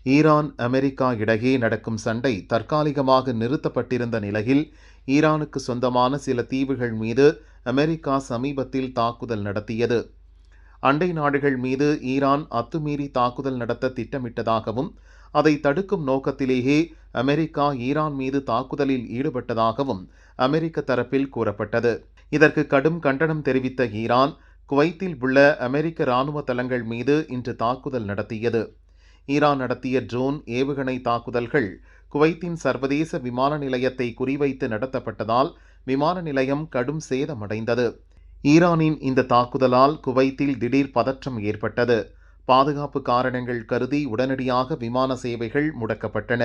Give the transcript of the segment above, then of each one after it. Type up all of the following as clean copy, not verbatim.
Iran America இடையே நடக்கும் சண்டை தற்காலிகமாக நிறுத்தப்பட்டிருந்த நிலையில் ஈரானுக்கு சொந்தமான சில தீவுகள் மீது அமெரிக்கா சமீபத்தில் தாக்குதல் நடத்தியது. அண்டை நாடுகள் மீது ஈரான் அத்துமீறி தாக்குதல் நடத்த திட்டமிட்டதாகவும் அதை தடுக்கும் நோக்கத்திலேயே அமெரிக்கா ஈரான் மீது தாக்குதலில் ஈடுபட்டதாகவும் அமெரிக்க தரப்பில் கூறப்பட்டது. இதற்கு கடும் கண்டனம் தெரிவித்த ஈரான் குவைத்தில் உள்ள அமெரிக்க இராணுவ தளங்கள் மீது இன்று தாக்குதல் நடத்தியது. ஈரான் நடத்திய ட்ரோன் ஏவுகணை தாக்குதல்கள் குவைத்தின் சர்வதேச விமான நிலையத்தை குறிவைத்து நடத்தப்பட்டதால் விமான நிலையம் கடும் சேதமடைந்தது. ஈரானின் இந்த தாக்குதலால் குவைத்தில் திடீர் பதற்றம் ஏற்பட்டது. பாதுகாப்பு காரணங்கள் கருதி உடனடியாக விமான சேவைகள் முடக்கப்பட்டன.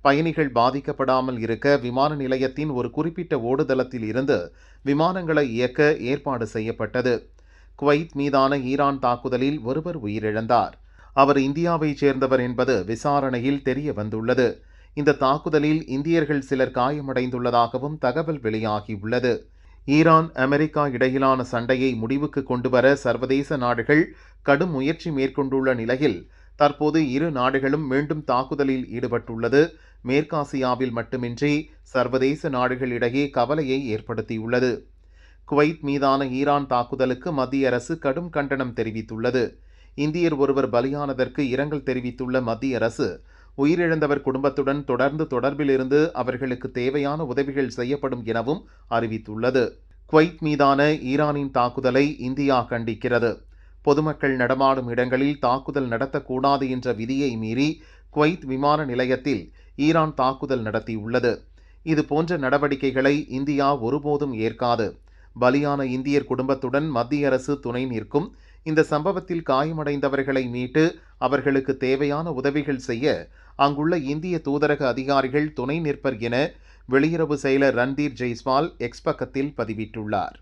பயணிகள் பாதிக்கப்படாமல் இருக்க விமான நிலையத்தின் ஒரு குறிப்பிட்ட ஓடுதளத்தில் இருந்து விமானங்களை இயக்க ஏற்பாடு செய்யப்பட்டது. குவைத் மீதான ஈரான் தாக்குதலில் ஒருவர் உயிரிழந்தார். அவர் இந்தியாவைச் சேர்ந்தவர் என்பது விசாரணையில் தெரிய வந்துள்ளது. இந்த தாக்குதலில் இந்தியர்கள் சிலர் காயமடைந்துள்ளதாகவும் தகவல் வெளியாகியுள்ளது. ஈரான் அமெரிக்கா இடையிலான சண்டையை முடிவுக்கு கொண்டுவர சர்வதேச நாடுகள் கடும் முயற்சி மேற்கொண்டுள்ள நிலையில் தற்போது இரு நாடுகளும் மீண்டும் தாக்குதலில் ஈடுபட்டுள்ளது மேற்காசியாவில் மட்டுமின்றி சர்வதேச நாடுகளிடையே கவலையை ஏற்படுத்தியுள்ளது. குவைத் மீதான ஈரான் தாக்குதலுக்கு மத்திய அரசு கடும் கண்டனம் தெரிவித்துள்ளது. இந்தியர் ஒருவர் பலியானதற்கு இரங்கல் தெரிவித்துள்ள மத்திய அரசு உயிரிழந்தவர் குடும்பத்துடன் தொடர்ந்து தொடர்பில் இருந்து அவர்களுக்கு தேவையான உதவிகள் செய்யப்படும் எனவும் அறிவித்துள்ளது. குவைத் மீதான ஈரானின் தாக்குதலை இந்தியா கண்டிக்கிறது. பொதுமக்கள் நடமாடும் இடங்களில் தாக்குதல் நடத்தக்கூடாது என்ற விதியை மீறி குவைத் விமான நிலையத்தில் ஈரான் தாக்குதல் நடத்தியுள்ளது. இதுபோன்ற நடவடிக்கைகளை இந்தியா ஒருபோதும் ஏற்காது. பலியான இந்தியர் குடும்பத்துடன் மத்திய அரசு துணை நிற்கும். இந்த சம்பவத்தில் காயமடைந்தவர்களை மீட்டு அவர்களுக்கு தேவையான உதவிகள் செய்ய அங்குள்ள இந்திய தூதரக அதிகாரிகள் துணை நிற்பர் என வெளியுறவு செயலர் ரன்தீர் ஜெய்ஸ்வால் எக்ஸ் பக்கத்தில் பதிவிட்டுள்ளார்.